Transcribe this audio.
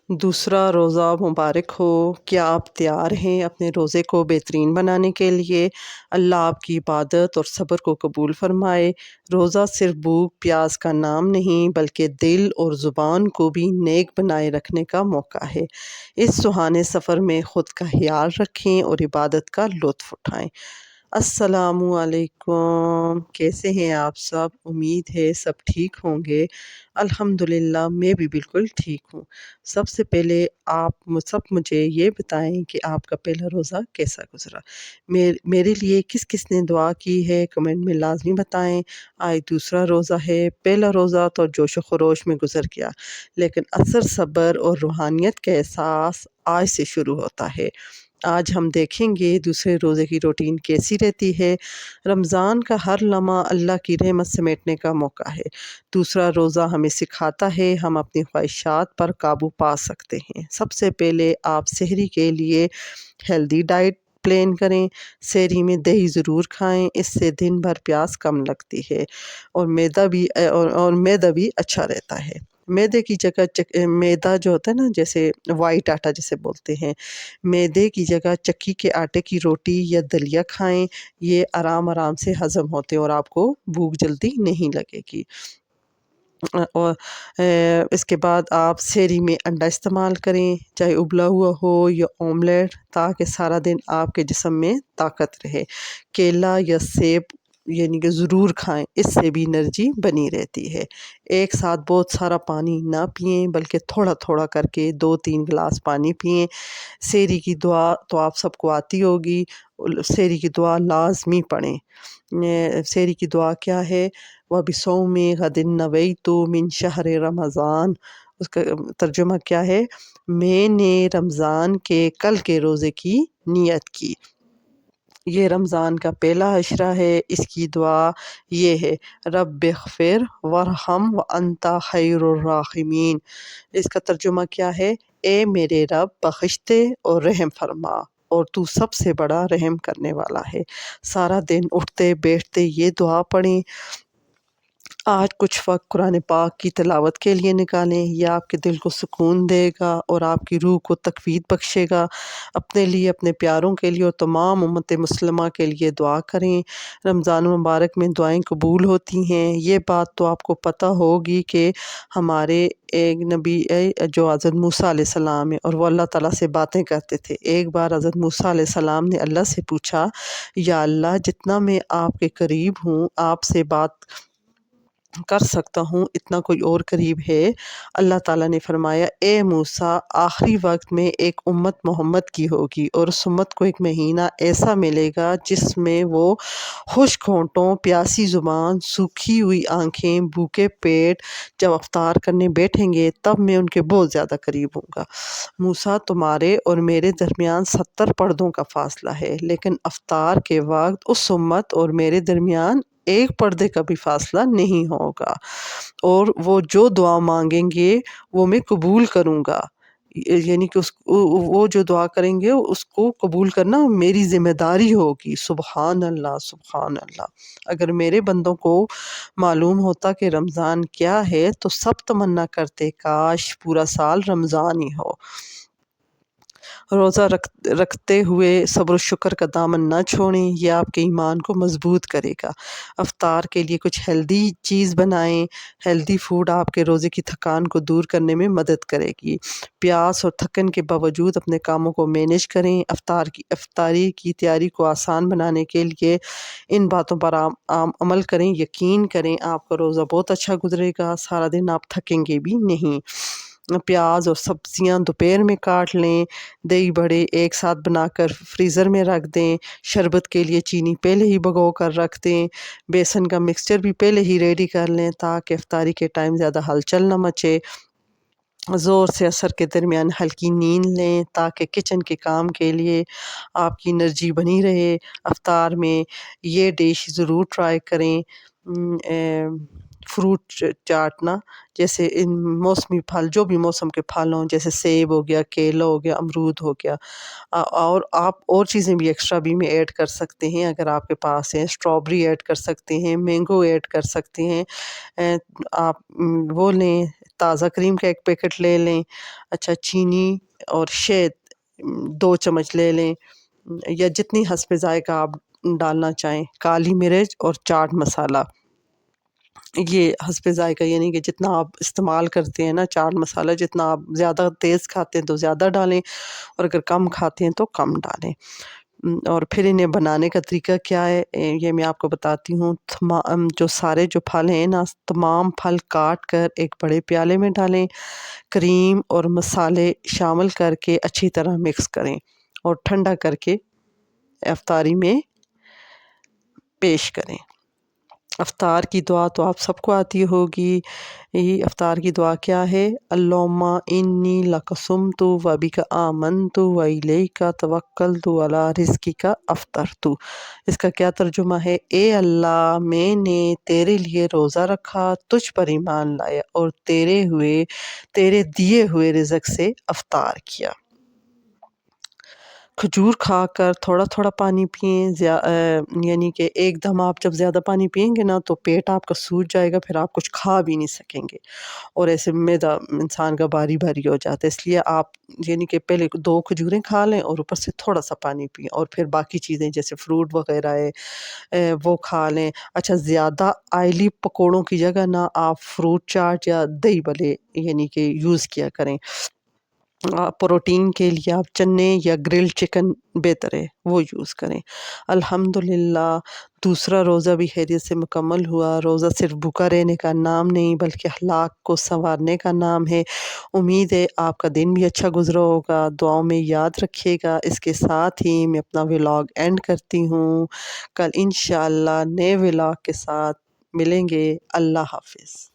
دوسرا روزہ مبارک ہو۔ کیا آپ تیار ہیں اپنے روزے کو بہترین بنانے کے لیے؟ اللہ آپ کی عبادت اور صبر کو قبول فرمائے۔ روزہ صرف بھوک پیاس کا نام نہیں بلکہ دل اور زبان کو بھی نیک بنائے رکھنے کا موقع ہے۔ اس سہانے سفر میں خود کا خیال رکھیں اور عبادت کا لطف اٹھائیں۔ السلام علیکم، کیسے ہیں آپ سب؟ امید ہے سب ٹھیک ہوں گے۔ الحمدللہ میں بھی بالکل ٹھیک ہوں۔ سب سے پہلے آپ سب مجھے یہ بتائیں کہ آپ کا پہلا روزہ کیسا گزرا؟ میرے لیے کس کس نے دعا کی ہے کمنٹ میں لازمی بتائیں۔ آج دوسرا روزہ ہے۔ پہلا روزہ تو جوش و خروش میں گزر گیا، لیکن اثر صبر اور روحانیت کا احساس آج سے شروع ہوتا ہے۔ آج ہم دیکھیں گے دوسرے روزے کی روٹین کیسی رہتی ہے۔ رمضان کا ہر لمحہ اللہ کی رحمت سمیٹنے کا موقع ہے۔ دوسرا روزہ ہمیں سکھاتا ہے ہم اپنی خواہشات پر قابو پا سکتے ہیں۔ سب سے پہلے آپ سحری کے لیے ہیلدی ڈائٹ پلان کریں۔ سحری میں دہی ضرور کھائیں، اس سے دن بھر پیاس کم لگتی ہے اور معدہ بھی اچھا رہتا ہے۔ میدے کی جگہ میدا جو ہوتا ہے نا، جیسے وائٹ آٹا جسے بولتے ہیں، میدے کی جگہ چکی کے آٹے کی روٹی یا دلیا کھائیں۔ یہ آرام سے ہضم ہوتے ہیں اور آپ کو بھوک جلدی نہیں لگے گی۔ اور اس کے بعد آپ سحری میں انڈا استعمال کریں، چاہے ابلا ہوا ہو یا آملیٹ، تاکہ سارا دن آپ کے جسم میں طاقت رہے۔ کیلا یا سیب یعنی کہ ضرور کھائیں، اس سے بھی انرجی بنی رہتی ہے۔ ایک ساتھ بہت سارا پانی نہ پئیں بلکہ تھوڑا تھوڑا کر کے 2-3 گلاس پانی پئیں۔ سحری کی دعا تو آپ سب کو آتی ہوگی، سحری کی دعا لازمی پڑھیں۔ سحری کی دعا کیا ہے؟ وَبِصَوْمِ غَدٍ نَوَيْتُ مِنْ شَهْرِ رمضان۔ اس کا ترجمہ کیا ہے؟ میں نے رمضان کے کل کے روزے کی نیت کی۔ یہ رمضان کا پہلا عشرہ ہے۔ اس کی دعا یہ ہے، رب اغفر وارحم وانت خیر الراحمین۔ اس کا ترجمہ کیا ہے؟ اے میرے رب، بخش دے اور رحم فرما، اور تو سب سے بڑا رحم کرنے والا ہے۔ سارا دن اٹھتے بیٹھتے یہ دعا پڑھیں۔ آج کچھ وقت قرآن پاک کی تلاوت کے لیے نکالیں، یہ آپ کے دل کو سکون دے گا اور آپ کی روح کو تقویت بخشے گا۔ اپنے لیے، اپنے پیاروں کے لیے اور تمام امت مسلمہ کے لیے دعا کریں۔ رمضان مبارک میں دعائیں قبول ہوتی ہیں، یہ بات تو آپ کو پتہ ہوگی کہ ہمارے ایک نبی جو حضرت موسیٰ علیہ السلام ہے اور وہ اللہ تعالیٰ سے باتیں کرتے تھے۔ ایک بار حضرت موسیٰ علیہ السلام نے اللہ سے پوچھا، یا اللہ، جتنا میں آپ کے قریب ہوں، آپ سے بات کر سکتا ہوں، اتنا کوئی اور قریب ہے؟ اللہ تعالیٰ نے فرمایا، اے موسیٰ، آخری وقت میں ایک امت محمد کی ہوگی اور اس امت کو ایک مہینہ ایسا ملے گا جس میں وہ خشک ہونٹوں، پیاسی زبان، سوکھی ہوئی آنکھیں، بھوکے پیٹ جب افطار کرنے بیٹھیں گے تب میں ان کے بہت زیادہ قریب ہوں گا۔ موسیٰ، تمہارے اور میرے درمیان 70 پردوں کا فاصلہ ہے، لیکن افطار کے وقت اس امت اور میرے درمیان ایک پردے کا بھی فاصلہ نہیں ہوگا، اور وہ جو دعا مانگیں گے وہ میں قبول کروں گا۔ یعنی کہ وہ جو دعا کریں گے اس کو قبول کرنا میری ذمہ داری ہوگی۔ سبحان اللہ، سبحان اللہ۔ اگر میرے بندوں کو معلوم ہوتا کہ رمضان کیا ہے تو سب تمنا کرتے کاش پورا سال رمضان ہی ہو۔ روزہ رکھتے ہوئے صبر و شکر کا دامن نہ چھوڑیں، یہ آپ کے ایمان کو مضبوط کرے گا۔ افطار کے لیے کچھ ہیلدی چیز بنائیں۔ ہیلدی فوڈ آپ کے روزے کی تھکان کو دور کرنے میں مدد کرے گی۔ پیاس اور تھکن کے باوجود اپنے کاموں کو مینیج کریں۔ افطاری کی تیاری کو آسان بنانے کے لیے ان باتوں پر عمل کریں۔ یقین کریں آپ کا روزہ بہت اچھا گزرے گا، سارا دن آپ تھکیں گے بھی نہیں۔ پیاز اور سبزیاں دوپہر میں کاٹ لیں۔ دہی بڑے ایک ساتھ بنا کر فریزر میں رکھ دیں۔ شربت کے لیے چینی پہلے ہی بھگو کر رکھ دیں۔ بیسن کا مکسچر بھی پہلے ہی ریڈی کر لیں تاکہ افطاری کے ٹائم زیادہ ہلچل نہ مچے۔ زور سے عصر کے درمیان ہلکی نیند لیں تاکہ کچن کے کام کے لیے آپ کی انرجی بنی رہے۔ افطار میں یہ ڈش ضرور ٹرائی کریں، فروٹ چاٹنا، جیسے ان موسمی پھل، جو بھی موسم کے پھل ہوں، جیسے سیب ہو گیا، کیلا ہو گیا، امرود ہو گیا، اور آپ اور چیزیں بھی ایکسٹرا بھی میں ایڈ کر سکتے ہیں اگر آپ کے پاس ہے، اسٹرابری ایڈ کر سکتے ہیں، مینگو ایڈ کر سکتے ہیں، آپ وہ لیں، تازہ کریم کا ایک پیکٹ لے لیں، اچھا چینی اور شہد 2 چمچ لے لیں، یا جتنی حسب ذائقہ آپ ڈالنا چاہیں، کالی مرچ اور چاٹ مسالہ، یہ حسب ذائقہ، یعنی کہ جتنا آپ استعمال کرتے ہیں نا چاٹ مسالہ، جتنا آپ زیادہ تیز کھاتے ہیں تو زیادہ ڈالیں، اور اگر کم کھاتے ہیں تو کم ڈالیں۔ اور پھر انہیں بنانے کا طریقہ کیا ہے، یہ میں آپ کو بتاتی ہوں۔ جو سارے جو پھل ہیں نا، تمام پھل کاٹ کر ایک بڑے پیالے میں ڈالیں، کریم اور مسالے شامل کر کے اچھی طرح مکس کریں اور ٹھنڈا کر کے افطاری میں پیش کریں۔ افطار کی دعا تو آپ سب کو آتی ہوگی۔ افطار کی دعا کیا ہے؟ اللہم انی لک صمت و بک آمنت و الیک توکلت علی رزقک افطرت۔ اس کا کیا ترجمہ ہے؟ اے اللہ، میں نے تیرے لیے روزہ رکھا، تجھ پر ایمان لایا اور تیرے دیے ہوئے رزق سے افطار کیا۔ کھجور کھا کر تھوڑا تھوڑا پانی پئیں، یعنی کہ ایک دم آپ جب زیادہ پانی پئیں گے نا تو پیٹ آپ کا سوج جائے گا، پھر آپ کچھ کھا بھی نہیں سکیں گے، اور ایسے معدہ انسان کا بھاری بھاری ہو جاتا ہے۔ اس لیے آپ یعنی کہ پہلے 2 کھجوریں کھا لیں اور اوپر سے تھوڑا سا پانی پئیں، اور پھر باقی چیزیں جیسے فروٹ وغیرہ ہے وہ کھا لیں۔ اچھا، زیادہ آئلی پکوڑوں کی جگہ نا آپ فروٹ چاٹ یا دہی بھلے یعنی کہ یوز کیا کریں۔ پروٹین کے لیے آپ چنے یا گرل چکن بہتر ہے، وہ یوز کریں۔ الحمدللہ دوسرا روزہ بھی خیریت سے مکمل ہوا۔ روزہ صرف بھوکا رہنے کا نام نہیں بلکہ اخلاق کو سنوارنے کا نام ہے۔ امید ہے آپ کا دن بھی اچھا گزرا ہوگا، دعاؤں میں یاد رکھیے گا۔ اس کے ساتھ ہی میں اپنا ولاگ اینڈ کرتی ہوں، کل انشاءاللہ نئے ولاگ کے ساتھ ملیں گے۔ اللہ حافظ۔